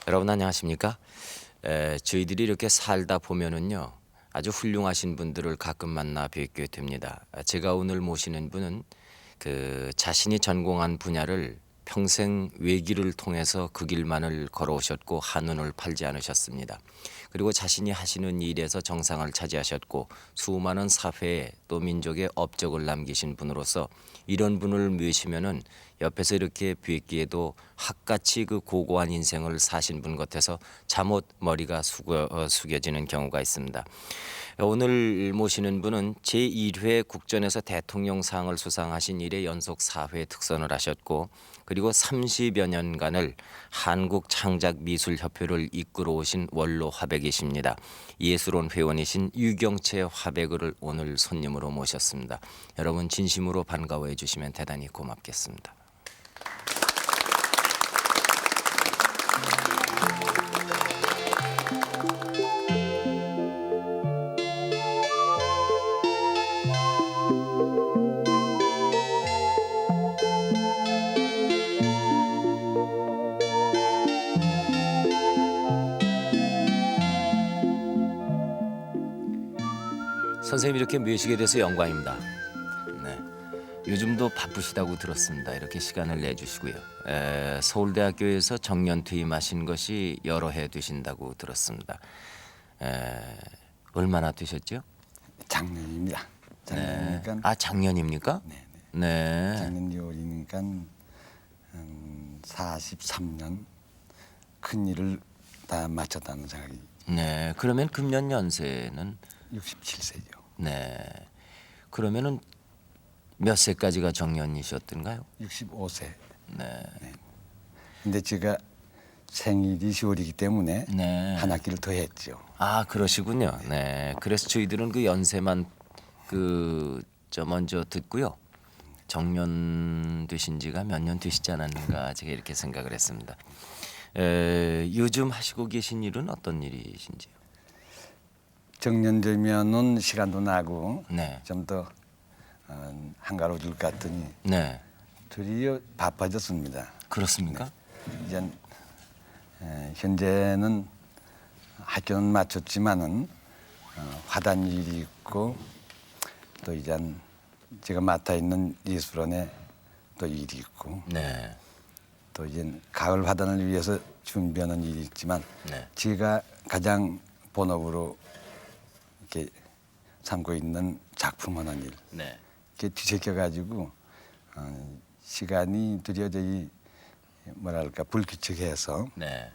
여러분 안녕하십니까? 저희들이 이렇게 살다 보면은요 아주 훌륭하신 분들을 가끔 만나 뵙게 됩니다. 제가 오늘 모시는 분은 그 자신이 전공한 분야를 평생 외길을 통해서 그 길만을 걸어오셨고 한눈을 팔지 않으셨습니다. 그리고 자신이 하시는 일에서 정상을 차지하셨고 수많은 사회에 또 민족에 업적을 남기신 분으로서 이런 분을 모시면은 옆에서 이렇게 뵙기에도 학같이 그 고고한 인생을 사신 분 같아서 잠옷 머리가 숙여지는 경우가 있습니다. 오늘 모시는 분은 제1회 국전에서 대통령상을 수상하신 이래 연속 4회 특선을 하셨고 그리고 30여 년간을 한국창작미술협회를 이끌어 오신 원로 화백이십니다. 예술원 회원이신 유경채 화백을 오늘 손님으로 모셨습니다. 여러분 진심으로 반가워해 주시면 대단히 고맙겠습니다. 선생님 이렇게 모시게 돼서 영광입니다. 네. 요즘도 바쁘시다고 들었습니다. 이렇게 시간을 내주시고요. 서울대학교에서 정년 퇴임하신 것이 여러 해 되신다고 들었습니다. 얼마나 되셨죠? 작년입니다. 작년이니까. 아 작년입니까? 네. 네. 작년 6월이니까 43년 큰 일을 다 마쳤다는 생각이. 네. 그러면 금년 연세는 67세죠. 네. 그러면은 몇 세까지가 정년이셨던가요? 65세. 네. 근데 제가 생일이 10월이기 때문에 네. 한 학기를 더 했죠. 아 그러시군요. 네. 그래서 저희들은 그 연세만 먼저 듣고요. 정년 되신 지가 몇 년 되시지 않았는가 제가 이렇게 생각을 했습니다. 요즘 하시고 계신 일은 어떤 일이신지요? 정년되면은 시간도 나고 네. 좀 더 한가로워질 것 같더니 네. 드디어 바빠졌습니다. 그렇습니까? 이제 현재는 학교는 마쳤지만은 화단 일이 있고 또 이제 제가 맡아 있는 예술원에 또 일이 있고 네. 또 이제 가을 화단을 위해서 준비하는 일이 있지만 네. 제가 가장 본업으로 이렇게 삼고 있는 작품 하는 일 네. 이렇게 뒤섞여 가지고 시간이 드디어 저희 뭐랄까 불규칙해서 네.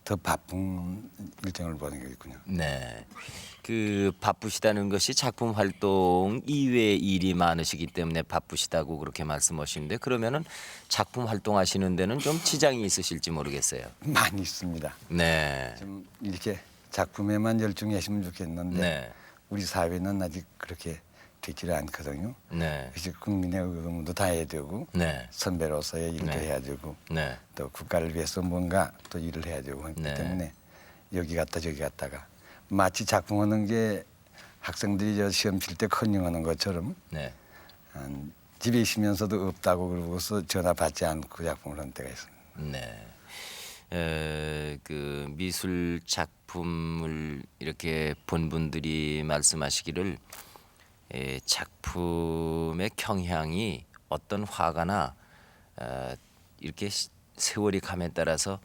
더 바쁜 일정을 보는 거겠군요. 네. 그 바쁘시다는 것이 작품 활동 이외의 일이 많으시기 때문에 바쁘시다고 그렇게 말씀하시는데 그러면은 작품 활동하시는 데는 좀 지장이 있으실지 모르겠어요. 많이 있습니다. 네. 좀 이렇게 작품에만 열중했으면 좋겠는데 네. 우리 사회는 아직 그렇게 되지를 않거든요. 네. 그래서 국민의 의무도 다 해야 되고 네. 선배로서의 일도 네. 해야 되고 네. 또 국가를 위해서 뭔가 또 일을 해야 되고 하기 네. 때문에 여기 갔다 저기 갔다가 마치 작품하는 게 학생들이 저 시험 칠 때 컨닝하는 것처럼 네. 집에 있으면서도 없다고 그러고서 전화 받지 않고 작품을 한 때가 있습니다. 네. 그 미술 작품을 이렇게 본 분들이 말씀하시기를 작품의 경향이 어떤 화가나 이렇게 세월이 감에 따라서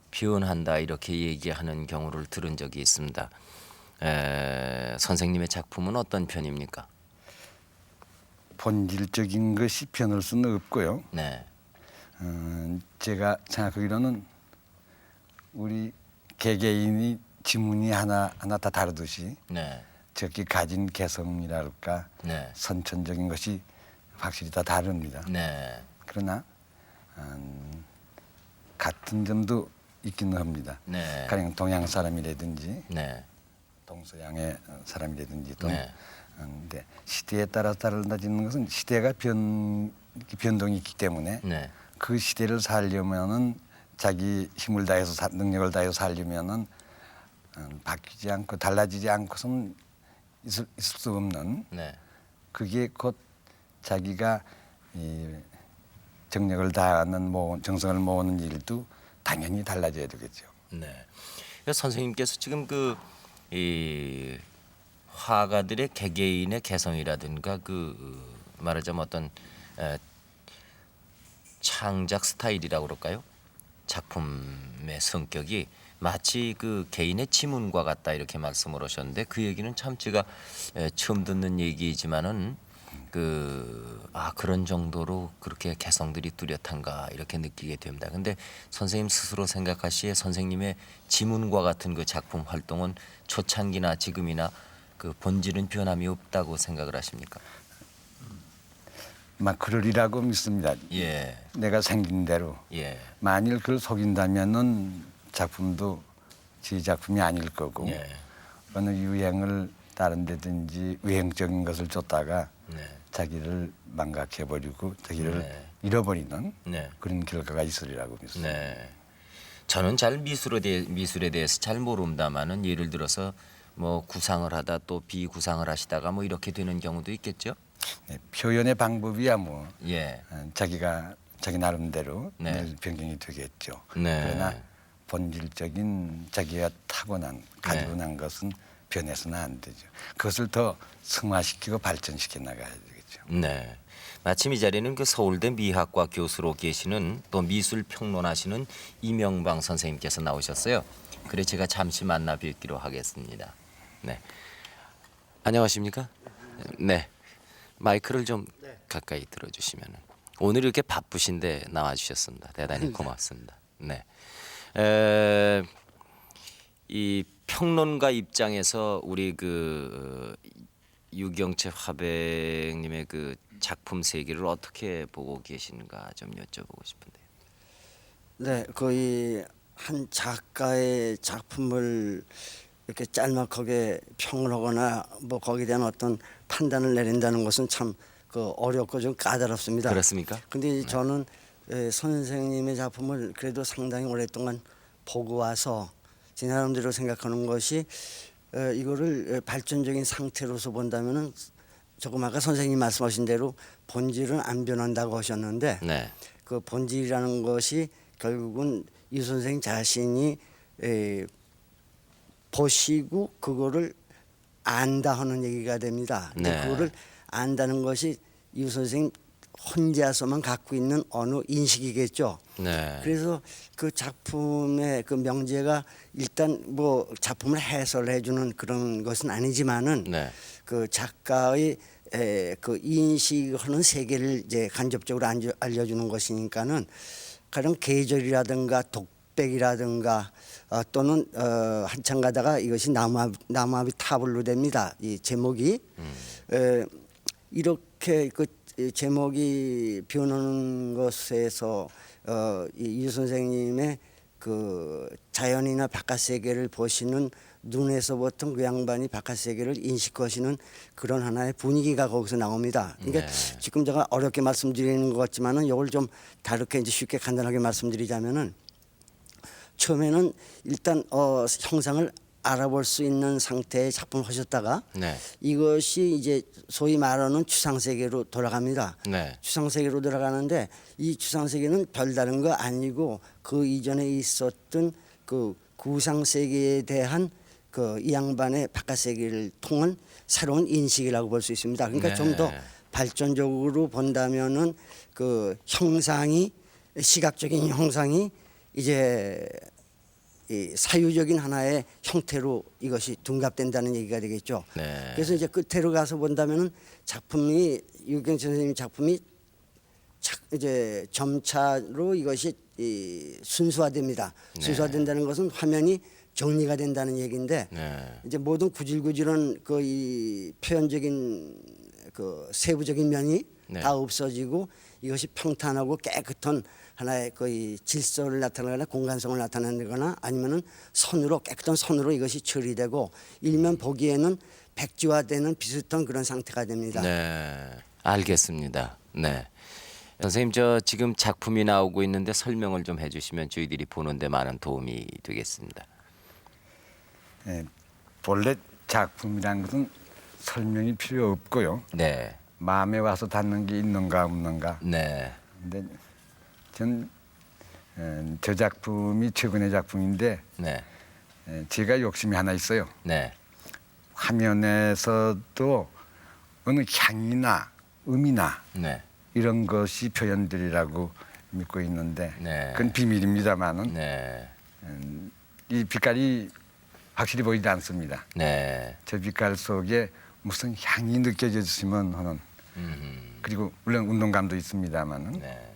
변한다 이렇게 얘기하는 경우를 들은 적이 있습니다. 선생님의 작품은 어떤 편입니까? 본질적인 것이 변할 수는 없고요. 네. 제가 생각하기로는 우리 개개인이 지문이 하나하나 다 다르듯이 네. 저기 가진 개성이랄까 네. 선천적인 것이 확실히 다 다릅니다. 네. 그러나 같은 점도 있기는 합니다. 네. 가령 동양 사람이라든지 네. 동서양의 사람이라든지 또는 네. 근데 시대에 따라 달라지는 것은 시대가 변동이 있기 때문에 네. 그 시대를 살려면은 자기 힘을 다해서 능력을 다해서 살려면은 바뀌지 않고 달라지지 않고서는 있을 수 없는 네. 그게 곧 자기가 이 정력을 다하는 정성을 모으는 일도 당연히 달라져야 되겠죠. 네. 그러니까 선생님께서 지금 이 화가들의 개개인의 개성이라든가 말하자면 어떤 에, 창작 스타일이라고 그럴까요? 작품의 성격이 마치 개인의 지문과 같다 이렇게 말씀을 하셨는데 그 얘기는 참 제가 처음 듣는 얘기지만은 그런 정도로 그렇게 개성들이 뚜렷한가 이렇게 느끼게 됩니다. 근데 선생님 스스로 생각하시기에 선생님의 지문과 같은 그 작품 활동은 초창기나 지금이나 그 본질은 변함이 없다고 생각을 하십니까? 막 그러리라고 믿습니다. 예, 내가 생긴 대로. 예, 만일 그걸 속인다면은 작품도 제 작품이 아닐 거고 예, 어느 유행을 다른 데든지 유행적인 것을 쫓다가 네, 자기를 망각해버리고 자기를 네. 잃어버리는 네. 그런 결과가 있으리라고 믿습니다. 네. 저는 잘 미술에 대해서 잘 모릅니다만은 예를 들어서 뭐 구상을 하다 또 비구상을 하시다가 뭐 이렇게 되는 경우도 있겠죠. 네, 표현의 방법이야 뭐 예. 자기가 자기 나름대로 네. 늘 변경이 되겠죠. 네. 그러나 본질적인 자기가 타고난 가지고 난 것은 변해서는 안 되죠. 그것을 더 승화시키고 발전시켜 나가야 되겠죠. 네. 마침 이 자리는 그 서울대 미학과 교수로 계시는 또 미술 평론하시는 이명방 선생님께서 나오셨어요. 그래 제가 잠시 만나 뵙기로 하겠습니다. 네. 안녕하십니까? 네. 마이크를 좀 가까이 들어주시면은 오늘 이렇게 바쁘신데 나와주셨습니다. 대단히 고맙습니다. 네. 이 평론가 입장에서 우리 유경채 화백님의 그 작품 세계를 어떻게 보고 계신가 좀 여쭤보고 싶은데요. 네, 거의 한 작가의 작품을 이렇게 짤막하게 평을 하거나 뭐 거기에 대한 어떤 판단을 내린다는 것은 참 어렵고 좀 까다롭습니다. 그렇습니까? 근데 저는 선생님의 작품을 그래도 상당히 오랫동안 보고 와서 제 나름대로 생각하는 것이 이거를 발전적인 상태로서 본다면은 조금 아까 선생님 말씀하신 대로 본질은 안 변한다고 하셨는데 네. 그 본질이라는 것이 결국은 이 선생 자신이 보시고 그거를 안다 하는 얘기가 됩니다. 근데 네. 그거를 안다는 것이 이 선생 혼자서만 갖고 있는 어느 인식이겠죠. 네. 그래서 그 작품의 그 명제가 일단 뭐 작품을 해설해 주는 그런 것은 아니지만은 네. 그 작가의 그 인식하는 세계를 이제 간접적으로 알려주는 것이니까는 가령 계절이라든가 독백이라든가 또는 한참 가다가 이것이 나무아비 타블로 됩니다. 이 제목이 이렇게 그 제목이 변하는 것에서 이 선생님의 그 자연이나 바깥 세계를 보시는 눈에서부터 그 양반이 바깥 세계를 인식하시는 그런 하나의 분위기가 거기서 나옵니다. 그러니까 네. 지금 제가 어렵게 말씀드리는 것 같지만은 이걸 좀 다르게 이제 쉽게 간단하게 말씀드리자면은 처음에는 일단 형상을 알아볼 수 있는 상태의 작품을 하셨다가 네. 이것이 이제 소위 말하는 추상 세계로 돌아갑니다. 네. 추상 세계로 돌아가는데 이 추상 세계는 별다른 거 아니고 그 이전에 있었던 그 구상 세계에 대한 그 이 양반의 바깥 세계를 통한 새로운 인식이라고 볼 수 있습니다. 그러니까 네. 좀 더 발전적으로 본다면은 그 형상이 시각적인 형상이 이제 이 사유적인 하나의 형태로 이것이 둔갑된다는 얘기가 되겠죠. 네. 그래서 이제 끝으로 가서 본다면은 작품이 유경철 선생님 작품이 이제 점차로 이것이 순수화됩니다. 네. 순수화된다는 것은 화면이 정리가 된다는 얘기인데 네. 이제 모든 구질구질한 그 이 표현적인 그 세부적인 면이 네. 다 없어지고 이것이 평탄하고 깨끗한 하나의 거의 질서를 나타내거나 공간성을 나타내거나 아니면은 선으로 깨끗한 선으로 이것이 처리되고 일면 보기에는 백지화되는 비슷한 그런 상태가 됩니다. 네. 알겠습니다. 네. 선생님 저 지금 작품이 나오고 있는데 설명을 좀 해주시면 저희들이 보는데 많은 도움이 되겠습니다. 예, 본래 작품이란 것은 설명이 필요 없고요. 네. 마음에 와서 닿는 게 있는가 없는가. 네. 근데 전 저 작품이 최근의 작품인데 네. 제가 욕심이 하나 있어요. 네. 화면에서도 어느 향이나 음이나 네. 이런 것이 표현되리라고 믿고 있는데 네. 그건 비밀입니다만은 네. 이 빛깔이 확실히 보이지 않습니다. 네. 저 빛깔 속에 무슨 향이 느껴졌으면 하는 그리고 물론 운동감도 있습니다만은 네.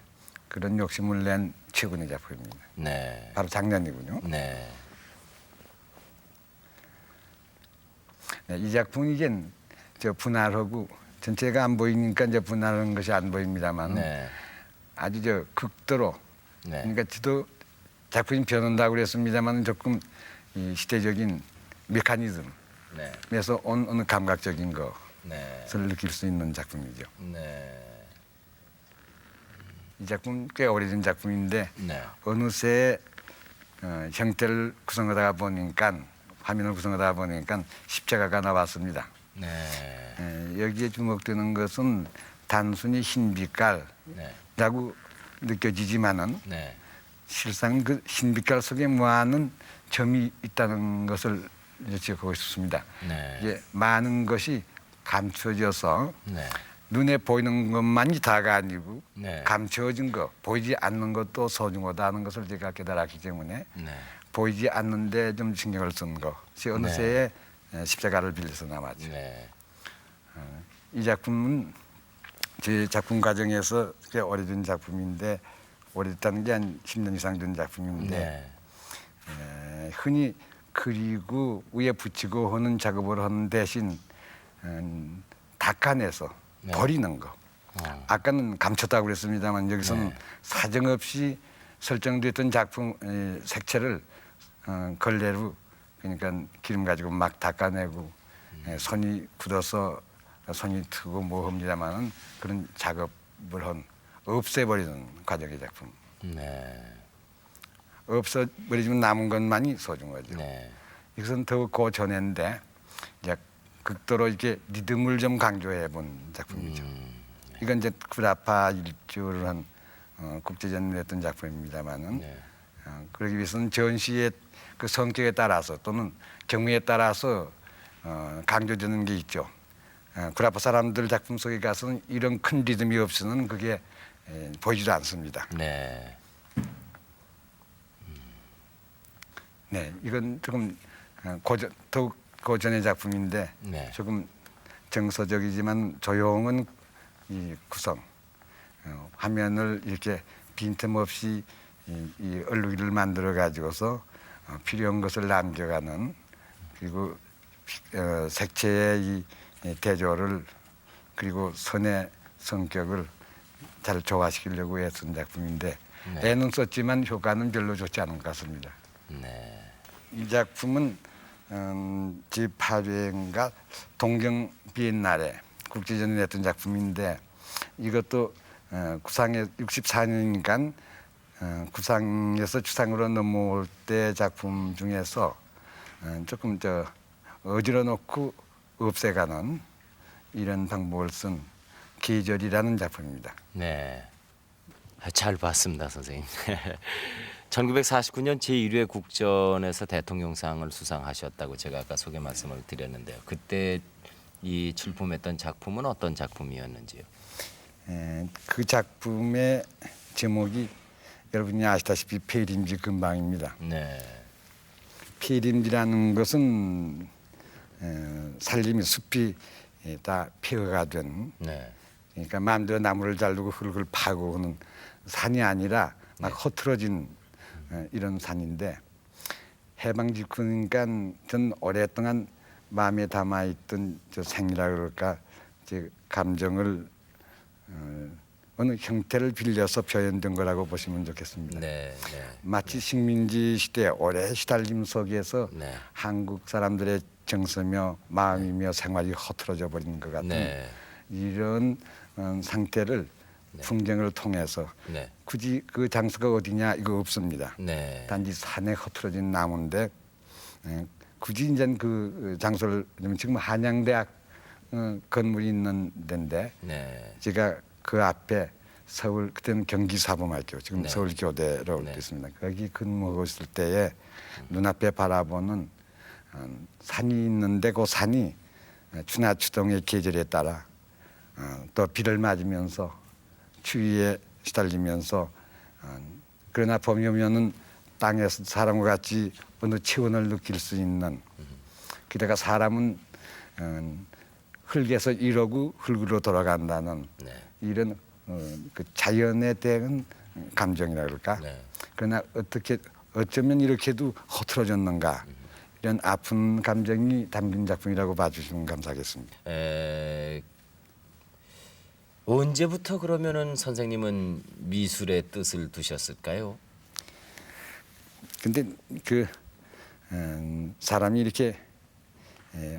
그런 욕심을 낸 최근의 작품입니다. 네. 바로 작년이군요. 네. 네, 이 작품은 이제 저 분할하고 전체가 안 보이니까 이제 분할하는 것이 안 보입니다만 네. 아주 저 극도로 네. 그러니까 저도 작품이 변한다고 그랬습니다만 조금 이 시대적인 메커니즘에서 네. 온 어느 감각적인 네. 것을 느낄 수 있는 작품이죠. 네. 이 작품 꽤 오래된 작품인데 네. 어느새 형태를 구성하다 보니까 화면을 구성하다 보니까 십자가가 나왔습니다. 네. 여기에 주목되는 것은 단순히 흰 빛깔 네. 라고 느껴지지만은 네. 실상 그 흰 빛깔 속에 많은 점이 있다는 것을 여쭤보고 싶습니다. 네. 이게 많은 것이 감춰져서 네. 눈에 보이는 것만이 다가 아니고 네. 감춰진 것, 보이지 않는 것도 소중하다는 것을 제가 깨달았기 때문에 네. 보이지 않는데 좀 신경을 쓴 것이 어느새 십자가를 빌려서 나왔죠. 네. 이 작품은 제 작품 과정에서 꽤 오래된 작품인데 오래됐다는 게 한 10년 이상 된 작품인데 네. 흔히 그리고 위에 붙이고 하는 작업을 하는 대신 닦아내서 네. 버리는 거. 아까는 감췄다고 그랬습니다만 여기서는 네. 사정없이 설정됐던 작품 색채를 걸레로 그러니까 기름 가지고 막 닦아내고 손이 굳어서 손이 트고 뭐 합니다만은 그런 작업을 한 없애버리는 과정의 작품. 네. 없어버리면 남은 것만이 소중하죠. 네. 이것은 더욱 그 전인데 이제 극도로 이렇게 리듬을 좀 강조해 본 작품이죠. 이건 이제 구라파 일주를 한 국제전을 했던 작품입니다만은 네. 그러기 위해서는 전시의 그 성격에 따라서 또는 경우에 따라서 강조되는 게 있죠. 구라파 사람들 작품 속에 가서는 이런 큰 리듬이 없으면 그게 보이지도 않습니다. 네. 네, 이건 조금 더욱 고전의 작품인데 네. 조금 정서적이지만 조용한 이 구성, 화면을 이렇게 빈틈없이 이 얼룩이를 만들어 가지고서 필요한 것을 남겨가는 그리고 색채의 이 대조를 그리고 선의 성격을 잘 조화시키려고 애쓴 작품인데 네. 애는 썼지만 효과는 별로 좋지 않은 것 같습니다. 네. 이 작품은 제8회인가 동경 비엔날에 국제전에 냈던 작품인데 이것도 구상에 64년이니까 구상에서 추상으로 넘어올 때 작품 중에서 조금 어지러 놓고 없애가는 이런 방법을 쓴 계절이라는 작품입니다. 네. 잘 봤습니다, 선생님. 1949년 제1회 국전에서 대통령상을 수상하셨다고 제가 아까 소개 말씀을 드렸는데요. 그때 이 출품했던 작품은 어떤 작품이었는지요? 그 작품의 제목이 여러분이 아시다시피 폐림지 근방입니다. 네. 폐림지라는 것은 산림이 숲이 다 폐허가 된 네. 그러니까 마음대로 나무를 자르고 흙을 파고 하는 산이 아니라 막 허틀어진 이런 산인데 해방 직후니까 전 오랫동안 마음에 담아있던 저 생이라 그럴까 제 감정을 어느 형태를 빌려서 표현된 거라고 보시면 좋겠습니다. 네. 네. 마치 식민지 시대 오래 시달림 속에서 네. 한국 사람들의 정서며 마음이며 생활이 허틀어져 버린 것 같은 네. 이런 상태를 풍경을 통해서 네. 굳이 그 장소가 어디냐 이거 없습니다. 네. 단지 산에 허틀어진 나무인데 굳이 이제 그 장소를 지금 한양대학 건물이 있는 데인데 네. 제가 그 앞에 서울 그때는 경기사범학교 지금 네. 서울교대로 네. 있습니다. 거기 근무하고 있을 때에 눈앞에 바라보는 산이 있는데 그 산이 추나추동의 계절에 따라 또 비를 맞으면서 추위에 시달리면서 그러나 봄이 오면은 땅에서 사람과 같이 어느 체온을 느낄 수 있는 게다가 사람은 흙에서 이러고 흙으로 돌아간다는 네. 이런 그 자연에 대한 감정이라 그럴까. 네. 그러나 어쩌면 이렇게도 허틀어졌는가 이런 아픈 감정이 담긴 작품이라고 봐주시면 감사하겠습니다. 언제부터 그러면은 선생님은 미술의 뜻을 두셨을까요? 근데 그 사람이 이렇게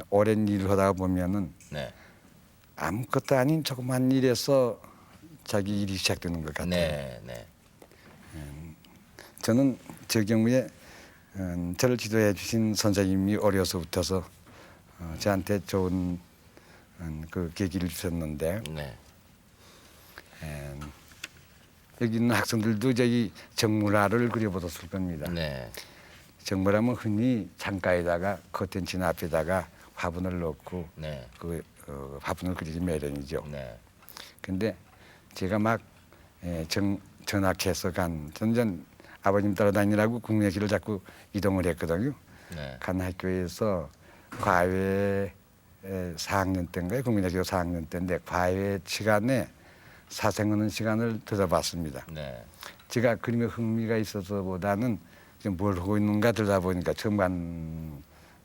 오랜 일을 하다 보면은 네. 아무것도 아닌 조그만 일에서 자기 일이 시작되는 것 같아요. 네. 네. 저는 저 경우에 저를 지도해 주신 선생님이 어려서부터서 저한테 좋은 그 계기를 주셨는데 네. 여기 있는 학생들도 저희 정물화를 그려보았을 겁니다. 네. 정물하면 흔히 창가에다가 커튼진 앞에다가 화분을 넣고 네. 그 화분을 그리기 마련이죠. 네. 근데 제가 막 전학해서 전전 아버님 따라다니라고 국내 길을 자꾸 이동을 했거든요. 네. 간 학교에서 과외 4학년 때인가요? 국민학교 4학년 때인데 과외 시간에 사생하는 시간을 들어봤습니다. 네. 제가 그림에 흥미가 있어서보다는 지금 뭘 하고 있는가 들여다보니까 처음 간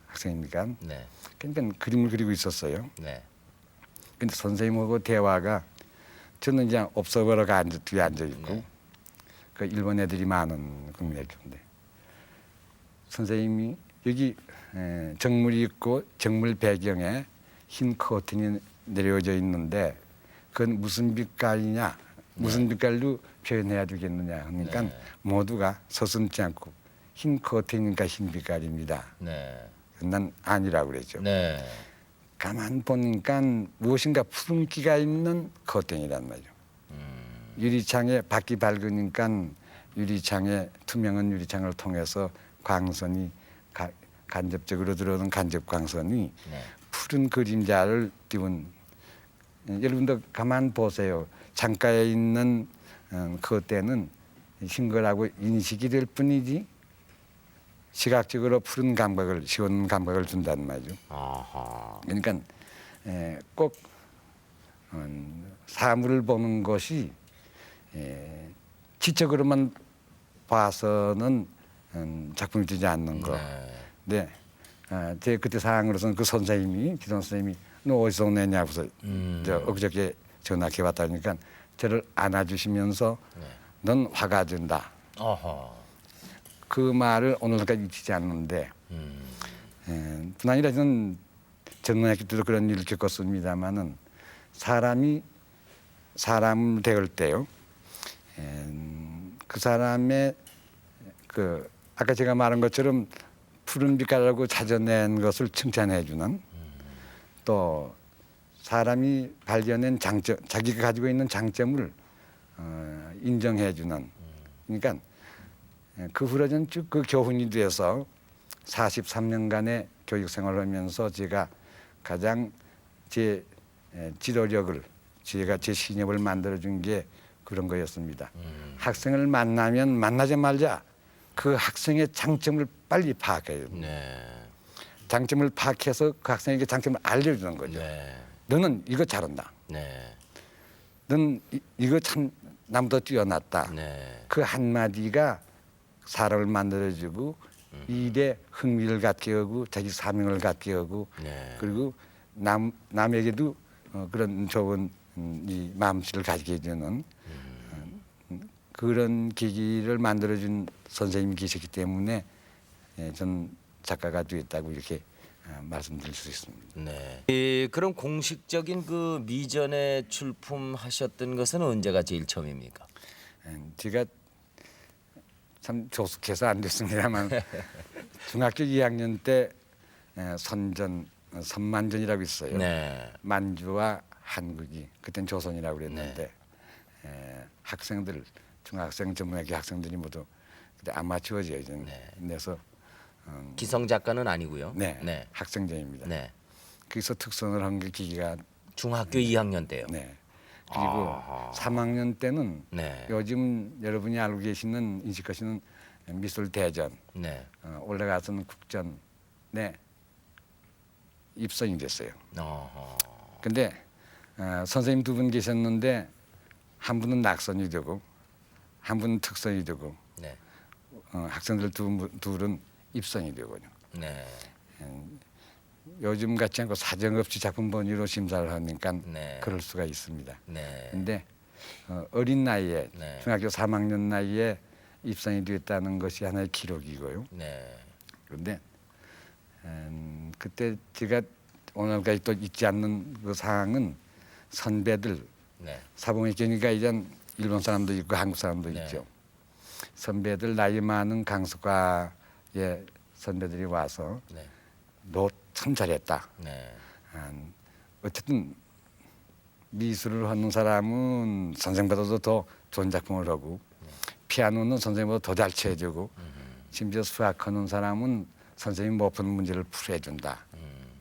학생이니까 네. 그러니까 그림을 그리고 있었어요. 네. 근데 선생님하고 대화가 저는 그냥 옵서버러가 뒤에 앉아 있고 네. 그 일본 애들이 많은 국민학교인데 선생님이 여기 정물이 있고 정물 배경에 흰 커튼이 내려져 있는데 그건 무슨 빛깔이냐 무슨 빛깔로 표현해야 되겠느냐 하니까 네. 모두가 서슴지 않고 흰 커튼이니까 흰 빛깔입니다. 네. 난 아니라고 그랬죠. 네. 가만 보니까 무엇인가 푸른기가 있는 커튼이란 말이죠. 유리창에 밖이 밝으니까 유리창에 투명한 유리창을 통해서 광선이 간접적으로 들어오는 간접 광선이 네. 푸른 그림자를 띄운 여러분도 가만 보세요. 창가에 있는 커튼은 흰거라고 인식이 될 뿐이지 시각적으로 푸른 감각을 시원 감각을 준다는 말이죠. 아하. 그러니까 꼭 사물을 보는 것이 지적으로만 봐서는 작품이 되지 않는 거. 네. 네, 제 그때 상황으로서는 그 선생님이 기존 선생님이 너 어디서 오냐고서 저 엊그저께 전화해 왔다니까 저를 안아주시면서 넌 화가 된다. 아하. 그 말을 오늘까지 잊히지 않는데 뿐 아니라 저는 전문학교 때도 그런 일을 겪었습니다마는 사람이 사람을 대할 때요 그 사람의 그 아까 제가 말한 것처럼 푸른 빛깔하고 찾아낸 것을 칭찬해주는 또 사람이 발견한 장점 자기가 가지고 있는 장점을 인정해주는 그러니까 그 후로 전 쭉 그 교훈이 돼서 43년간의 교육 생활을 하면서 제가 가장 제 지도력을 제가 제 신협을 만들어준 게 그런 거였습니다. 학생을 만나면 만나자마자 그 학생의 장점을 빨리 파악해요. 네. 장점을 파악해서 그 학생에게 장점을 알려주는 거죠. 네. 너는 이거 잘한다. 네. 넌 이거 참 나보다 뛰어났다. 네. 그 한마디가 사람을 만들어주고 일에 흥미를 갖게 하고 자기 사명을 갖게 하고 네. 그리고 남에게도 그런 좋은 이 마음씨를 가지게 해주는 그런 계기를 만들어준 선생님이 계셨기 때문에 전 작가가 되었다고 이렇게 말씀드릴 수 있습니다. 네. 그럼 공식적인 그 미전에 출품하셨던 것은 언제가 제일 처음입니까? 제가 참 조숙해서 안 됐습니다만 중학교 2학년 때 선만전이라고 있어요. 네. 만주와 한국이 그땐 조선이라고 그랬는데 학생들 중학생 전문학교 학생들이 모두 그때 아마추어죠 이제. 그래서 기성 작가는 아니고요. 네, 네. 학생제입니다. 네. 거기서 특선을 한 게 기기가 중학교 2학년 때요. 네. 그리고 3학년 때는 네. 요즘 여러분이 알고 계시는 인식하시는 미술 대전 네. 올라가서는 국전에 입선이 됐어요. 어허. 근데 선생님 두 분 계셨는데 한 분은 낙선이 되고 한 분은 특선이 되고 네. 학생들 둘은 입선이 되거든요. 네. 요즘 같지 않고 사정없이 작품 번위로 심사를 하니까 네. 그럴 수가 있습니다. 네. 근데 어린 나이에 네. 중학교 3학년 나이에 입선이 됐다는 것이 하나의 기록이고요. 네. 그런데 그때 제가 오늘까지 또 잊지 않는 그 상황은 선배들 네. 사범학교니까 이제 일본 사람도 있고 한국 사람도 네. 있죠. 선배들 나이 많은 강서과의 선배들이 와서 네. 너 참 잘했다. 네. 어쨌든 미술을 하는 사람은 선생보다도 더 좋은 작품을 하고 피아노는 선생보다 더 잘 쳐주고 심지어 수학하는 사람은 선생님이 못 푸는 문제를 풀어준다.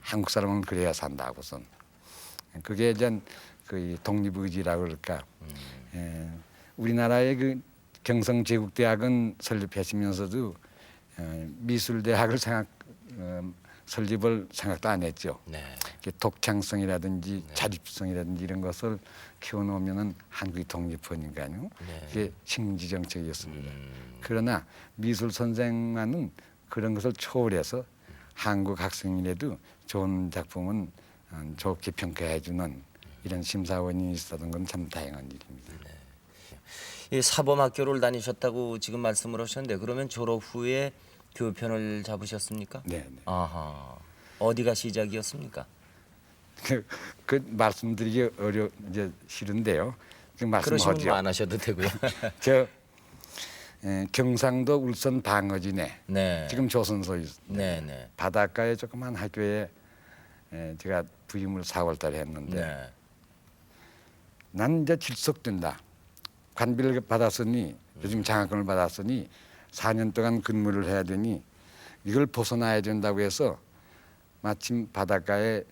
한국 사람은 그래야 산다고선. 그게 이제 그 독립의지라고 그럴까. 우리나라의 그 경성제국대학은 설립하시면서도 미술대학을 설립을 생각도 안 했죠. 네. 독창성이라든지 자립성이라든지 이런 것을 키워놓으면은 한국이 독립하니까요. 네. 그게 식민지 정책이었습니다. 그러나 미술 선생만은 그런 것을 초월해서 한국 학생이라도 좋은 작품은 좋게 평가해주는 이런 심사원이 있었던 건 참 다행한 일입니다. 이 사범학교를 다니셨다고 지금 말씀을 하셨는데 그러면 졸업 후에 교편을 잡으셨습니까? 네. 아하. 어디가 시작이었습니까? 그 말씀드리기 이제 싫은데요. 그 그러시면 말씀하죠. 뭐 안 하셔도 되고요. 저 경상도 울산 방어진에 네. 지금 조선소 네, 네. 바닷가에 조그만 학교에 제가 부임을 4월달에 했는데 네. 난 이제 질석된다. 관비를 받았으니 요즘 장학금을 받았으니 4년 동안 근무를 해야 되니 이걸 벗어나야 된다고 해서 마침 바닷가에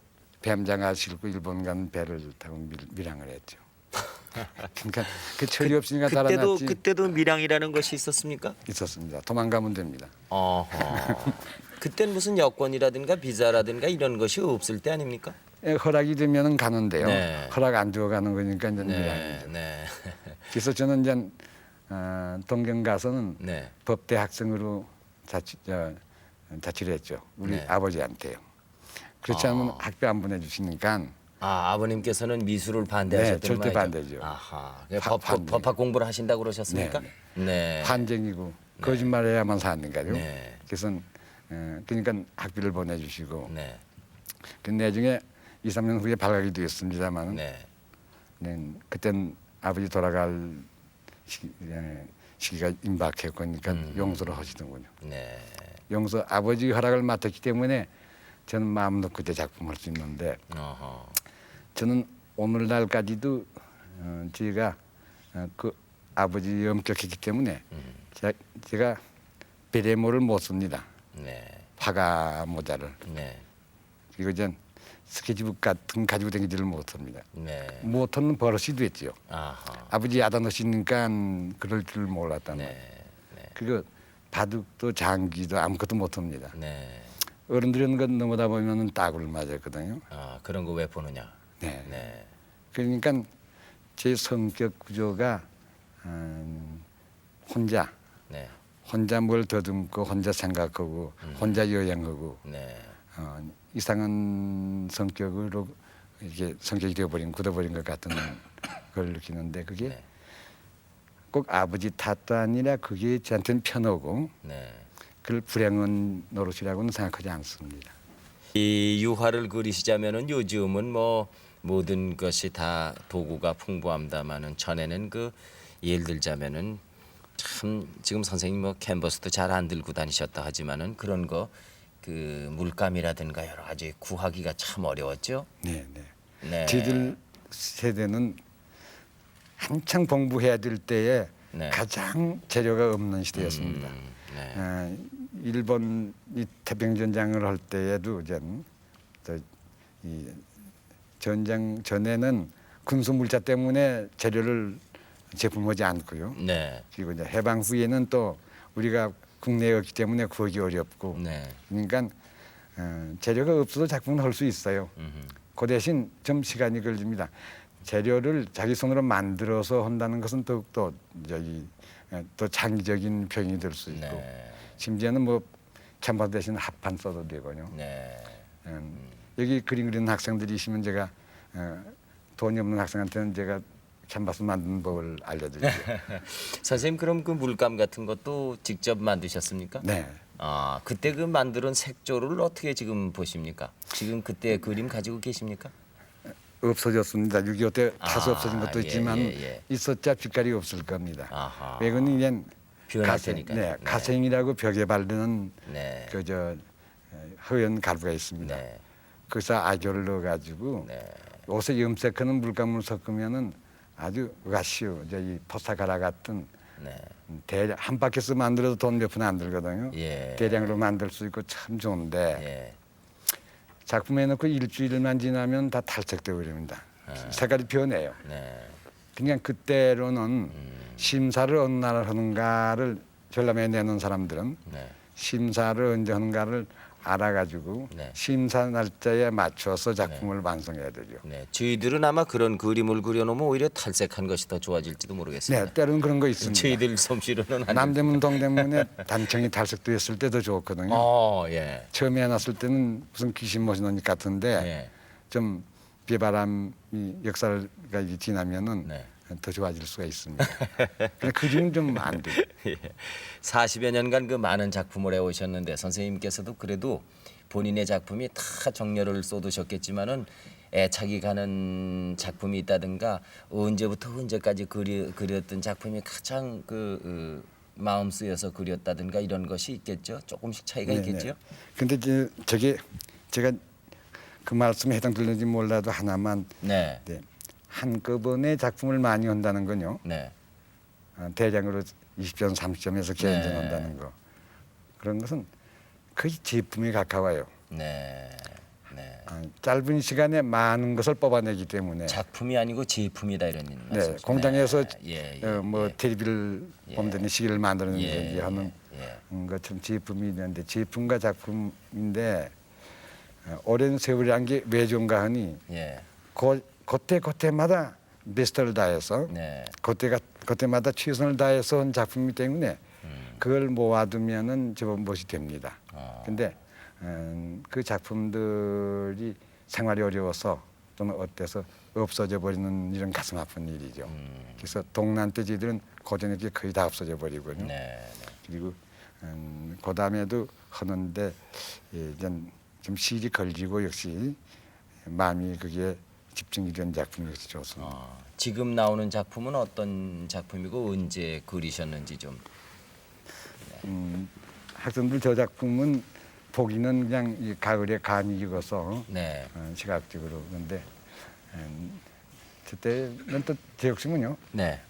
뱀장아 싣고 일본 간 배를 타고 밀항을 했죠. 그러니까 그 철이 없으니까 달아났지. 그때도 밀양이라는 것이 있었습니까? 있었습니다. 도망가면 됩니다. 어허. 그때는 무슨 여권이라든가 비자라든가 이런 것이 없을 때 아닙니까? 허락이 되면은 가는데요. 네. 허락 안 주고 가는 거니까 이제 네, 밀항이죠. 네, 그래서 저는 이제 동경 가서는 네, 법대 학생으로 자취를 했죠. 우리 네. 아버지한테요. 그렇지 않으면 학교 안 보내주시니까 아 아버님께서는 미술을 반대하셨던 네, 절대 말이죠? 반대죠. 아하. 반대. 법학 공부를 하신다고 그러셨습니까? 네. 반쟁이고 거짓말해야만 사는가요. 네. 그래서 그러니까 학비를 보내주시고 네. 그 나중에 2, 3년 후에 발각이 되었습니다만 네. 그땐 아버지 돌아갈 시기가 임박했고 그러니까 용서를 하시더군요. 네. 용서 아버지 허락을 맡았기 때문에 저는 마음 놓고 제 작품 할 수 있는데 어허. 저는 오늘날까지도 제가 그 아버지 엄격했기 때문에 제가 베레모를 못 씁니다. 네. 화가 모자를. 네. 그리고 전 스케치북 같은 가지고 다니지를 못합니다. 네. 못하는 버릇이 됐지요. 아하. 아버지 야단 넣으시니까 그럴 줄 몰랐단 말이에요. 네. 그리고 바둑도 장기도 아무것도 못합니다. 네. 어른들은 건 넘어다 보면은 따구를 맞았거든요. 아 그런 거 왜 보느냐? 네. 네. 그러니까 제 성격 구조가 네. 혼자 뭘 더듬고 혼자 생각하고 혼자 여행하고 네. 이상한 성격으로 이렇게 성격이 되어버린 굳어버린 것 같은 걸 느끼는데 그게 네. 꼭 아버지 탓도 아니라 그게 저한테는 편하고 네. 그걸 불행한 노릇이라고는 생각하지 않습니다. 이 유화를 그리시자면은 요즘은 뭐 모든 것이 다 도구가 풍부합니다마는 전에는 그 예를 들자면은 참 지금 선생님 뭐 캔버스도 잘 안 들고 다니셨다 하지만은 그런 거 그 물감이라든가 여러 가지 구하기가 참 어려웠죠. 네, 네. 네. 저희들 세대는 한창 공부해야 될 때에 네. 가장 재료가 없는 시대였습니다. 네. 일본이 태평전장을 할 때에도 이 전장 전에는 군수 물자 때문에 재료를 제품하지 않고요. 네. 그리고 이제 해방 후에는 또 우리가 국내에 없기 때문에 구하기 어렵고, 네. 그러니까 재료가 없어도 작품을 할 수 있어요. 그 대신 좀 시간이 걸립니다. 재료를 자기 손으로 만들어서 한다는 것은 더욱더 또 장기적인 표현이 될 수 있고, 네. 심지어는 뭐 캔버스 대신 합판 써도 되고요. 네. 여기 그림 그리는 학생들이시면 제가 돈이 없는 학생한테는 제가 캔버스 만드는 법을 알려드리죠. 선생님 그럼 그 물감 같은 것도 직접 만드셨습니까? 네. 아 그때 그 만드는 색조를 어떻게 지금 보십니까? 지금 그때 그림 가지고 계십니까? 없어졌습니다. 6.25 때 다소 없어진 것도 예, 있지만 예. 있었자 빛깔이 없을 겁니다. 아하. 왜냐면 이제 표현할 테니까요. 네, 가생이라고 벽에 바르는 네. 그저 허연 가루가 있습니다. 네. 거기서 아교를 넣어가지고 네. 옷에 염색하는 물감을 섞으면은 아주 으가시오. 이 포사가라 같은 네. 대량 한 바퀴스 만들어도 돈 몇 푼 안 들거든요. 예. 대량으로 만들 수 있고 참 좋은데 예. 작품에 넣고 일주일만 지나면 다 탈색되어 버립니다. 색깔이 변해요. 네. 그냥 그때로는 심사를 어느 날 하는가를 전람회에 내놓은 사람들은 네. 심사를 언제 하는가를 알아가지고 네. 심사 날짜에 맞춰서 작품을 완성해야 되죠. 네. 저희들은 아마 그런 그림을 그려놓으면 오히려 탈색한 것이 더 좋아질지도 모르겠습니다. 네, 때로는 그런 거 있습니다. 저희들 솜씨로는 안 남대문 동대문에 단청이 탈색됐을 때도 좋거든요. 예. 처음에 해놨을 때는 무슨 귀신 모신 옷 같은데 예. 좀 비바람이 역사가 이제 지나면은 네. 더 좋아질 수가 있습니다. 근데 그림은 좀 안 돼요. 예. 40여 년간 그 많은 작품을 해오셨는데 선생님께서도 그래도 본인의 작품이 다 정열을 쏟으셨겠지만은 애착이 가는 작품이 있다든가 언제부터 언제까지 그렸던 작품이 가장 마음 쓰여서 그렸다든가 이런 것이 있겠죠. 조금씩 차이가 있겠죠. 근데 저게 제가 그 말씀에 해당되는지 몰라도 하나만 네. 네. 한꺼번에 작품을 많이 한다는 건요. 네. 대량으로 20점, 30점에서 개인전한다는 거. 그런 것은 거의 제품에 가까워요. 네. 네. 짧은 시간에 많은 것을 뽑아내기 때문에. 작품이 아니고 제품이다 이런 말씀이죠. 네, 공장에서 예, 뭐 예. 텔레비를 보면 시계를 만드는 예, 하는 예. 것처럼 제품이 있는데 제품과 작품인데 오랜 세월이란 게 왜 좋은가 하니 예. 그때마다 베스트를 다해서 네. 그때마다 최선을 다해서 한 작품이기 때문에 그걸 모아두면은 저것이 됩니다. 근데 그 작품들이 생활이 어려워서 또는 어때서 없어져 버리는 이런 가슴 아픈 일이죠. 그래서 동란 때 저희들은 고전에 거의 다 없어져 버리거든요. 네. 그리고 그 다음에도 하는데 좀 실이 걸리고 역시 마음이 그게 집중이 된 작품이 역시 좋습니다. 지금 나오는 작품은 어떤 작품이고 언제 그리셨는지 좀. 학생들 저 작품은 보기는 그냥 이 가을에 감이 익어서 네. 시각적으로 그런데 그때는 또 제 욕심은요. 네.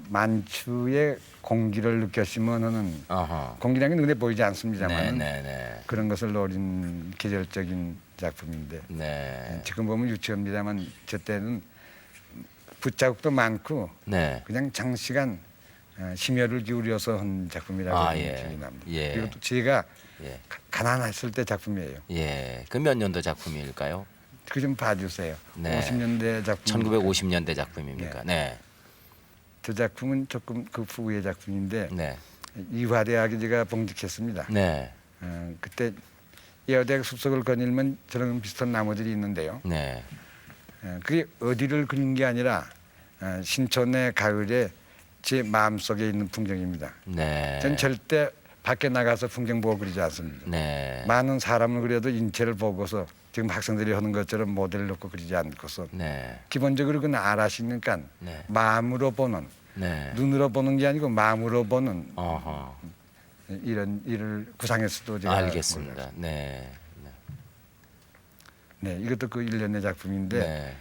만추의 공기를 느꼈으면 하는 어허. 공기라는 게 눈에 보이지 않습니다만 네. 그런 것을 노린 계절적인 작품인데 네. 지금 보면 유치합니다만 저 때는 붓자국도 많고 네. 그냥 장시간 심혈을 기울여서 한 작품이라고 기억이 납니다. 예. 그리고 또 제가 예. 가난했을 때 작품이에요. 예. 그 몇 년도 작품일까요? 그 좀 봐주세요. 네. 50년대 작품. 1950년대 작품입니까? 네. 저 작품은 조금 그 후의 작품인데 네. 이화대학에 제가 봉직했습니다. 네. 그때 이화대학 숲속을 거닐면 저런 비슷한 나무들이 있는데요. 네. 그게 어디를 그린 게 아니라 신촌의 가을에 제 마음속에 있는 풍경입니다. 네. 전 절대 밖에 나가서 풍경 보고 그리지 않습니다. 네. 많은 사람을 그려도 인체를 보고서 지금 학생들이 하는 것처럼 모델을 놓고 그리지 않고서 네. 기본적으로 그건 알아시니까 네. 마음으로 보는 네. 눈으로 보는 게 아니고 마음으로 보는 어허. 이런 일을 구상했어도 제가 알겠습니다. 네. 네, 이것도 그 일련의 작품인데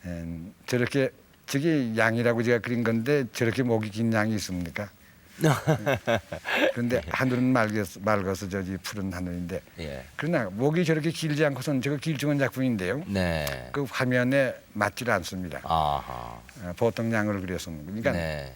네. 저렇게 저게 양이라고 제가 그린 건데 저렇게 목이 긴 양이 있습니까? 그런데 하늘은 맑아서 저기 푸른 하늘인데 예. 그러나 목이 저렇게 길지 않고선 저거 길쭉한 작품인데요. 네. 그 화면에 맞질 않습니다. 아하. 보통 양을 그렸습니다. 그러니까 네.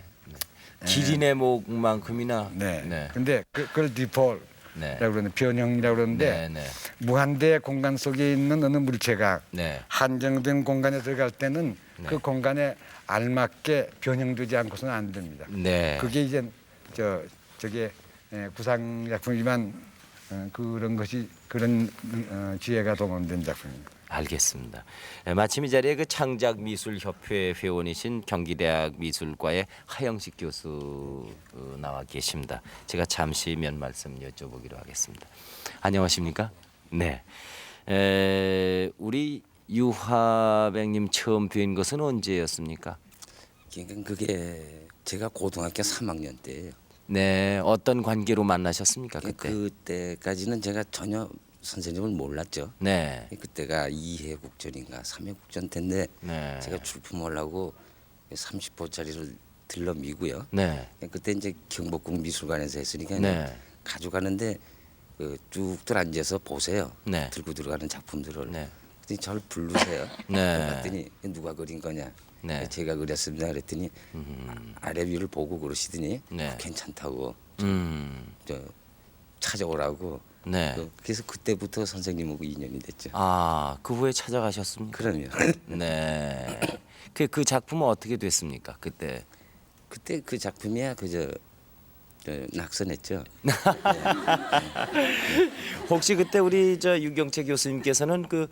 기린의 목만큼이나. 네. 네. 근데 그걸 디폴이라고 네. 그러는데 변형이라고 그러는데 네. 네. 무한대 공간 속에 있는 어느 물체가 네. 한정된 공간에 들어갈 때는 네. 그 공간에 알맞게 변형되지 않고서는 안 됩니다. 네. 그게 이제 저게 구상 작품이지만 그런 것이 그런 지혜가 동원된 작품입니다. 알겠습니다. 마침 이 자리에 그 창작미술협회 회원이신 경기대학 미술과의 하영식 교수 나와 계십니다. 제가 잠시 몇 말씀 여쭤보기로 하겠습니다. 안녕하십니까? 네. 우리 유화백님 처음 뵌 것은 언제였습니까? 그러니까 그게 제가 고등학교 3학년 때예요. 네. 어떤 관계로 만나셨습니까? 그때. 그때까지는 제가 전혀 선생님을 몰랐죠. 네. 그때가 2회 국전인가 3회 국전 때인데 네. 제가 출품하려고 30호짜리를 들러미고요. 네. 그때 이제 경복궁 미술관에서 했으니까 네. 가져가는데 쭉들 앉아서 보세요. 네. 들고 들어가는 작품들을. 네. 그랬더니 저를 부르세요. 네. 봤더니 누가 그린 거냐. 네. 제가 그렸습니다. 그랬더니 아래 위를 보고 그러시더니 네. 괜찮다고 음. 저 찾아오라고. 네. 그래서 그때부터 선생님하고 인연이 됐죠. 아, 그 후에 찾아가셨습니까? 그럼요. 네. 그 작품은 어떻게 됐습니까? 그때. 그때 그 작품이야 그저 낙선했죠. 혹시 그때 우리 저 유경채 교수님께서는 그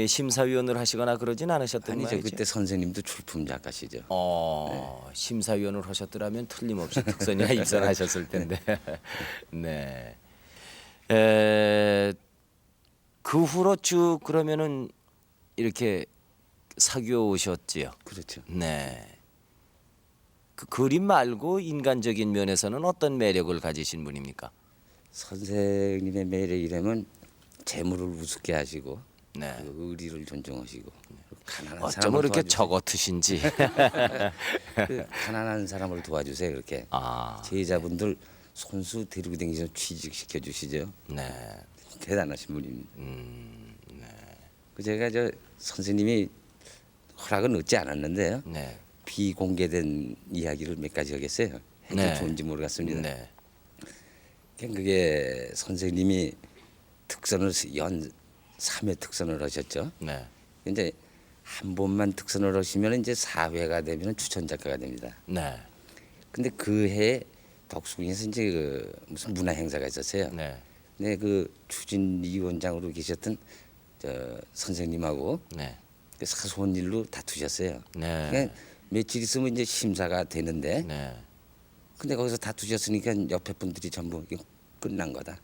심사위원을 하시거나 그러진 않으셨던 아니죠. 말이죠? 그때 선생님도 출품 작가시죠. 심사위원을 하셨더라면 틀림없이 특선이나 입선하셨을 텐데. 네. 그 후로 쭉 그러면은 이렇게 사귀어 오셨지요. 그렇죠. 네. 그 그림 말고 인간적인 면에서는 어떤 매력을 가지신 분입니까? 선생님의 매력이라면 재물을 우습게 하시고 네. 그리고 의리를 존중하시고 가난한 어쩜 사람을 그렇게 도와주세요. 저 같으신지. 가난한 사람을 도와주세요. 그렇게 아, 제자분들 손수 데리고 다니셔서 취직시켜 주시죠. 네. 대단하신 분입니다. 네. 그 제가 저 선생님이 허락은 얻지 않았는데요. 네. 비공개된 이야기를 몇 가지 하겠어요. 해도 네. 좋은지 모르겠습니다. 네. 그게 선생님이 특선을 연 3회 특선을 하셨죠. 네. 이제 한 번만 특선을 하시면 이제 4회가 되면 추천 작가가 됩니다. 네. 근데 그 해에 덕수궁에서 이제 그 무슨 문화 행사가 있었어요. 네. 근데 그 추진위원장으로 계셨던 저 선생님하고 네. 그 사소한 일로 다투셨어요. 네. 그러니까 며칠 있으면 이제 심사가 되는데, 네. 근데 거기서 다투셨으니까 옆에 분들이 전부 이게 끝난 거다.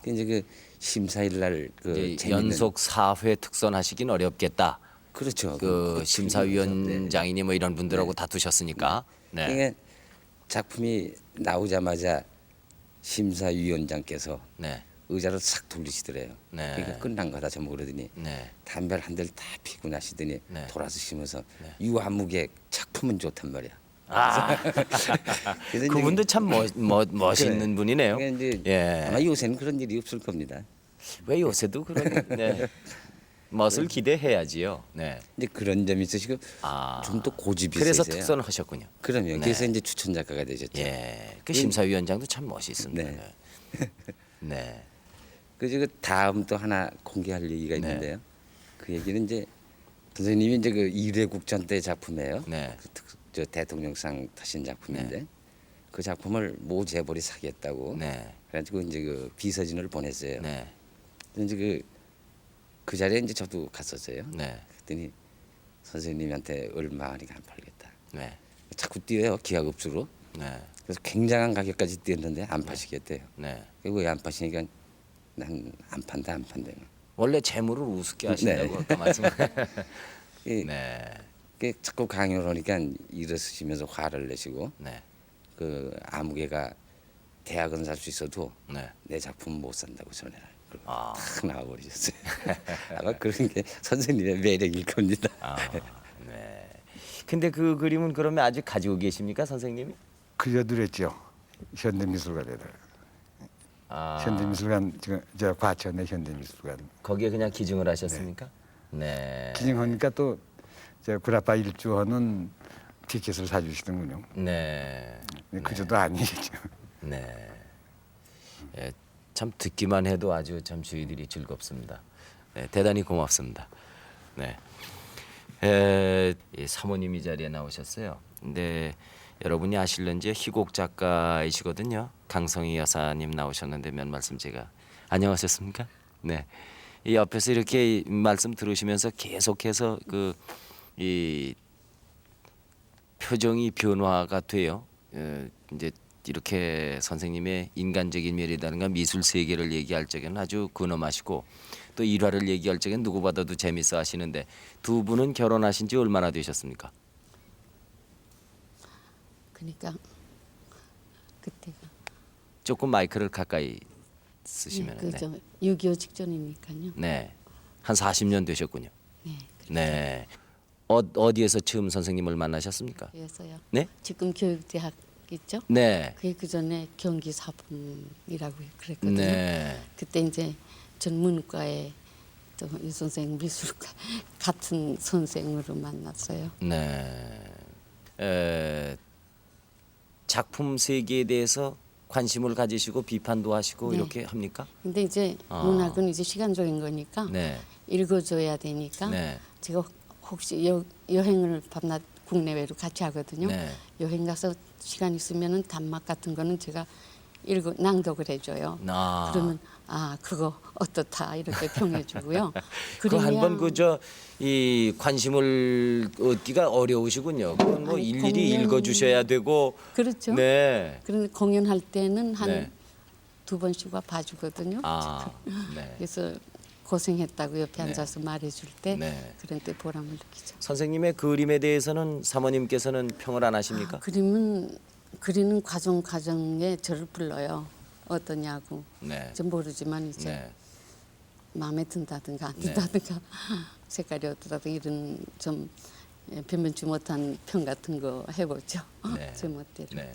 그 이제 그 심사일 날그 이제 연속 4회 특선하시긴 어렵겠다. 그렇죠. 그 심사위원장이니 뭐 이런 분들하고 네. 다투셨으니까. 네. 그러니까 작품이 나오자마자 심사위원장께서 네. 의자를 싹 돌리시더래요. 네. 그러니까 끝난 거다 전부 그러더니 네. 담배를 한 대를 다 피고 나시더니 네. 돌아서시면서 유아무개 작품은 좋단 말이야. 아. 그래서 이제 그분도 참 멋있는 분이네요. 그러니까 이제 예. 아마 요새는 그런 일이 없을 겁니다. 왜 요새도 그런 네. 멋을 기대해야지요. 네. 이제 그런 점이 있으시고 아. 좀 더 고집이 그래서 있으세요. 특선을 하셨군요. 그럼요. 네. 그래서 이제 추천 작가가 되셨죠. 예. 그 심사위원장도 참 멋있습니다. 네. 네. 네. 그래서 그 다음 또 하나 공개할 얘기가 네. 있는데요. 그 얘기는 이제 선생님이 이제 그 1회 국전 때 작품이에요. 네. 저 대통령상 타신 작품인데 그 작품을 모 재벌이 사겠다고. 네. 그래가지고 이제 그 비서진을 보냈어요. 네. 이제 그 자리에 이제 저도 갔었어요. 네. 그랬더니 선생님한테 얼마 하니까 안 팔겠다. 네. 자꾸 뛰어요 기하급수로. 네. 그래서 굉장한 가격까지 뛰었는데 안 파시겠대요. 네. 그리고 왜 안 파시니까 난 안 판다 안 판다. 원래 재물을 우습게 하신다고 네. 아까 말씀하셨 네. 네. 자꾸 강요를 하니까 일어서시면서 화를 내시고 네. 그 아무개가 대학은 살 수 있어도 네. 내 작품 못 산다고 전해라. 그리고 아. 탁 나와버리셨어요. 아마 그런 게 선생님의 매력일 겁니다. 아, 네. 근데 그 그림은 그러면 아직 가지고 계십니까, 선생님이? 그려드렸죠. 현대미술관에다가. 아, 현대미술관 지금 저 과천의 현대미술관. 거기에 그냥 기증을 하셨습니까? 네. 기증하니까 또 저 구라파 일주원은 티켓을 사주시는군요. 네. 그저도 아니겠죠. 네. 예, 참 듣기만 해도 아주 참 저희들이 즐겁습니다. 네, 대단히 고맙습니다. 네. 이 사모님 이 자리에 나오셨어요. 근데 여러분이 아실런지 희곡 작가이시거든요. 강성희 여사님 나오셨는데 몇 말씀 제가 안녕하셨습니까? 네. 이 옆에서 이렇게 말씀 들으시면서 계속해서 이 표정이 변화가 돼요. 이제 이렇게 선생님의 인간적인 면이라든가 미술 세계를 얘기할 적에는 아주 근엄하시고 또 일화를 얘기할 적엔 누구보다도 재밌어 하시는데 두 분은 결혼하신 지 얼마나 되셨습니까? 그러니까 그때가 조금 마이크를 가까이 쓰시면 네. 그죠. 6.25 직전이니까요. 네. 한 40년 되셨군요. 네. 네. 어디에서 처음 선생님을 만나셨습니까? 그래서요. 네? 지금 교육대학 있죠? 네. 그 전에 경기사범이라고 그랬거든요. 네. 그때 이제 전 문과에 또 이 선생 미술과 같은 선생으로 만났어요. 네. 작품 세계에 대해서 관심을 가지시고 비판도 하시고 네. 이렇게 합니까? 근데 이제 문학은 이제 시간적인 거니까 네. 읽어줘야 되니까 네. 제가 혹시 여행을 밤낮 국내외로 같이 하거든요. 네. 여행 가서 시간 있으면은 단막 같은 거는 제가 낭독을 해줘요. 아. 그러면 그거 어떻다 이렇게 평해주고요. 그 한 번 이 관심을 얻기가 어려우시군요. 그건 뭐 아니, 일일이 공연- 읽어주셔야 되고. 그렇죠. 네. 그런데 공연할 때는 한 네. 2번씩 봐주거든요. 아. 네. 그래서 고생했다고 옆에 네. 앉아서 말해줄 때 네. 그런 때 보람을 느끼죠. 선생님의 그림에 대해서는 사모님께서는 평을 안 하십니까? 그림은 그리는 과정에 저를 불러요. 어떠냐고. 네. 전 모르지만 이제 네. 마음에 든다든가 안 네. 든다든가 색깔이 어떠다든가 이런 좀 변변치 못한 평 같은 거 해보죠. 네. 제 멋대로. 네.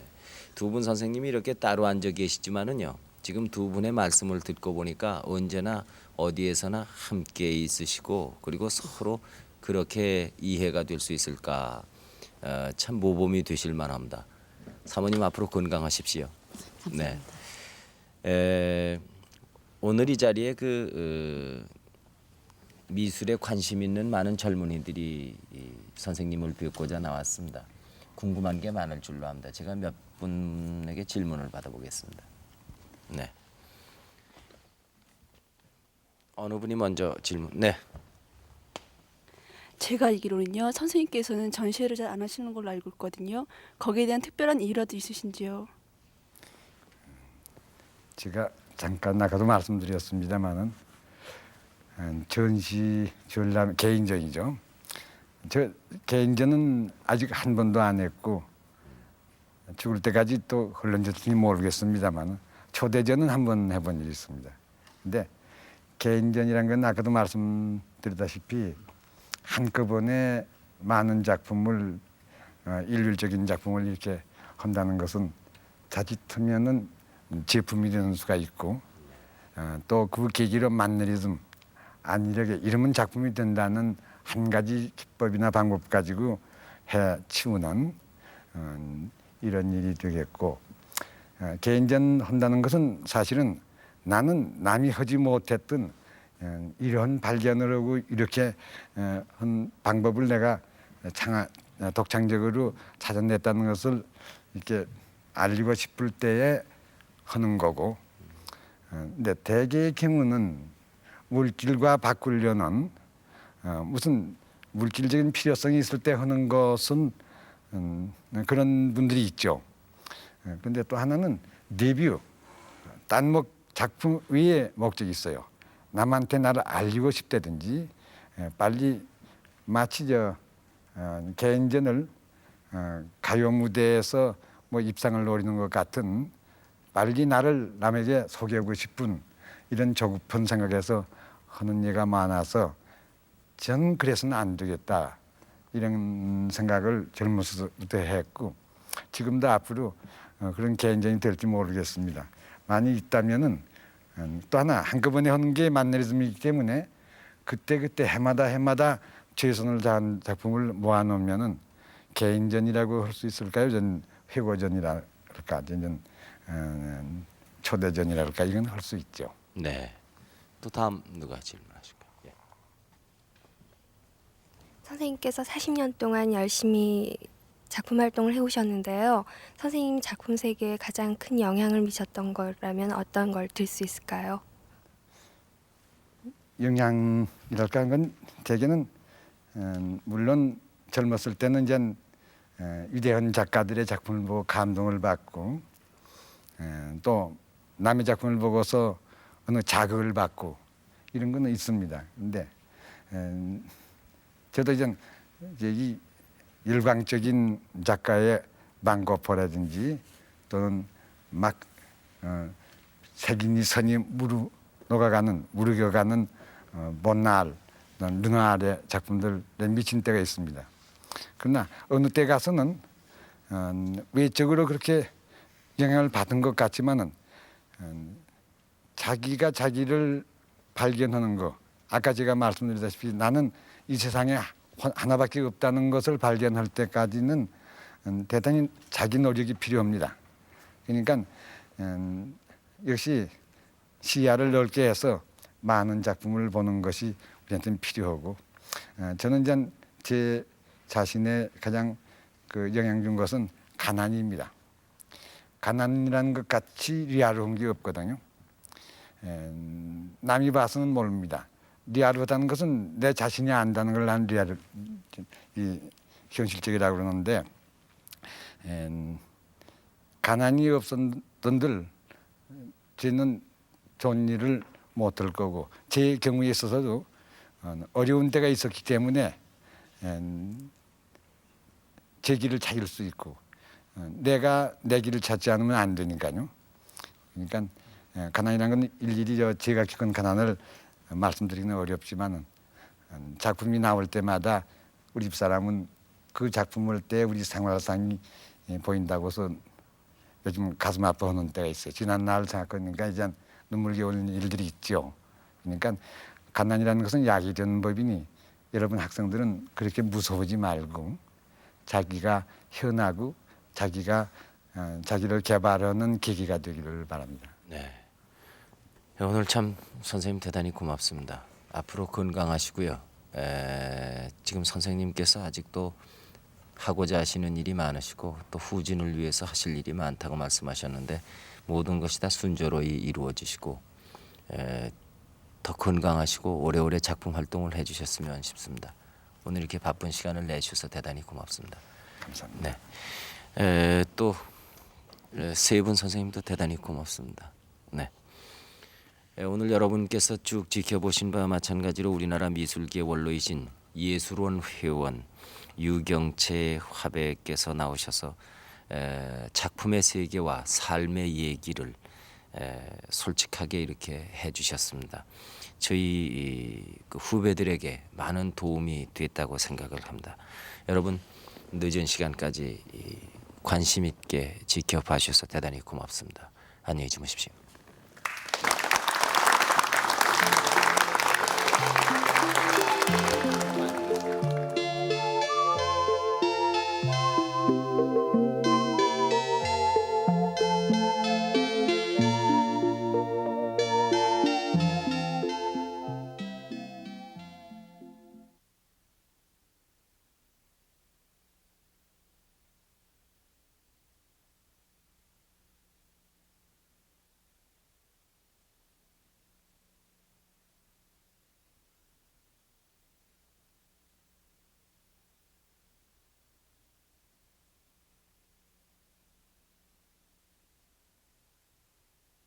두 분 선생님이 이렇게 따로 앉아 계시지만은요. 지금 두 분의 말씀을 듣고 보니까 언제나 어디에서나 함께 있으시고 그리고 서로 그렇게 이해가 될 수 있을까 참 모범이 되실 만합니다. 사모님 앞으로 건강하십시오. 감사합니다. 오늘 이 자리에 미술에 관심 있는 많은 젊은이들이 이 선생님을 뵙고자 나왔습니다. 궁금한 게 많을 줄로 압니다. 제가 몇 분에게 질문을 받아보겠습니다. 네. 어느 분이 먼저 질문? 네. 제가 알기로는요, 선생님께서는 전시회를 잘 안 하시는 걸로 알고 있거든요. 거기에 대한 특별한 이유라도 있으신지요? 제가 잠깐 아까도 말씀드렸습니다마는 전시 전람 개인전이죠. 저 개인전은 아직 한 번도 안 했고 죽을 때까지 또 흘러졌을지 모르겠습니다만 초대전은 한 번 해본 일이 있습니다. 근데 개인전이란 건 아까도 말씀드렸다시피 한꺼번에 많은 작품을 일률적인 작품을 이렇게 한다는 것은 자칫하면은 제품이 되는 수가 있고 또 그 계기로 만내리즘 안일하게 이러면 작품이 된다는 한 가지 기법이나 방법 가지고 해 치우는 이런 일이 되겠고 개인전 한다는 것은 사실은 나는 남이 하지 못했던 이런 발견을 하고 이렇게 한 방법을 내가 독창적으로 찾아냈다는 것을 이렇게 알리고 싶을 때에 하는 거고 근데 대개의 경우는 물질과 바꾸려는 무슨 물질적인 필요성이 있을 때 하는 것은 그런 분들이 있죠. 그런데 또 하나는 데뷔, 딴목 작품 위에 목적이 있어요. 남한테 나를 알리고 싶다든지 빨리 마치 개인전을 가요 무대에서 뭐 입상을 노리는 것 같은 빨리 나를 남에게 소개하고 싶은 이런 조급한 생각에서 하는 예가 많아서 전 그래서는 안 되겠다. 이런 생각을 젊어서부터 했고 지금도 앞으로 그런 개인전이 될지 모르겠습니다. 많이 있다면은 또 하나 한꺼번에 하는 게 만너리즘이기 때문에 그때 해마다 최선을 다한 작품을 모아놓으면은 개인전이라고 할 수 있을까요? 전 회고전이랄까, 전 초대전이랄까 이건 할 수 있죠. 네. 또 다음 누가 질문하실까요? 예. 선생님께서 40년 동안 열심히 작품 활동을 해오셨는데요. 선생님 작품 세계에 가장 큰 영향을 미쳤던 거라면 어떤 걸 들 수 있을까요? 영향이랄까 하는 건 대개는 물론 젊었을 때는 이제 위대한 작가들의 작품을 보고 감동을 받고 또 남의 작품을 보고서 어느 자극을 받고 이런 건 있습니다. 근데 저도 이제 이 일광적인 작가의 망고포라든지 또는 막 색인이 선이 무르겨가는 못날 르누아르의 작품들에 미친 때가 있습니다. 그러나 어느 때 가서는 외적으로 그렇게 영향을 받은 것 같지만은 자기가 자기를 발견하는 거, 아까 제가 말씀드렸다시피 나는 이 세상에 하나밖에 없다는 것을 발견할 때까지는 대단히 자기 노력이 필요합니다. 그러니까 역시 시야를 넓게 해서 많은 작품을 보는 것이 우리한테는 필요하고 저는 이제 제 자신의 가장 그 영향 준 것은 가난입니다. 가난이라는 것 같이 리아르한 게 없거든요. 남이 봐서는 모릅니다. 리아르하다는 것은 내 자신이 안다는 걸 난 리아르 이 현실적이라고 그러는데 가난이 없었던들 저는 좋은 일을 못할 거고 제 경우에 있어서도 어려운 때가 있었기 때문에 제 길을 찾을 수 있고 내가 내 길을 찾지 않으면 안 되니까요. 그러니까 가난이라는 건 일일이 제가 겪은 가난을 말씀드리기는 어렵지만 작품이 나올 때마다 우리 집사람은 그 작품을 때 우리 생활상이 보인다고 해서 요즘 가슴 아파하는 때가 있어요. 지난 날 생각하니까 이제 눈물겨울 일들이 있죠. 그러니까 가난이라는 것은 약이 되는 법이니 여러분 학생들은 그렇게 무서워하지 말고 자기가 현하고 자기가 자기를 개발하는 계기가 되기를 바랍니다. 네. 오늘 참 선생님 대단히 고맙습니다. 앞으로 건강하시고요. 지금 선생님께서 아직도 하고자 하시는 일이 많으시고 또 후진을 위해서 하실 일이 많다고 말씀하셨는데 모든 것이 다 순조로이 이루어지시고 더 건강하시고 오래오래 작품 활동을 해주셨으면 싶습니다. 오늘 이렇게 바쁜 시간을 내주셔서 대단히 고맙습니다. 감사합니다. 네. 또 세 분 선생님도 대단히 고맙습니다. 네. 오늘 여러분께서 쭉 지켜보신 바와 마찬가지로 우리나라 미술계의 원로이신 예술원 회원 유경채 화백께서 나오셔서 작품의 세계와 삶의 얘기를 솔직하게 이렇게 해주셨습니다. 저희 그 후배들에게 많은 도움이 됐다고 생각을 합니다. 여러분 늦은 시간까지 관심 있게 지켜봐 주셔서 대단히 고맙습니다. 안녕히 주무십시오.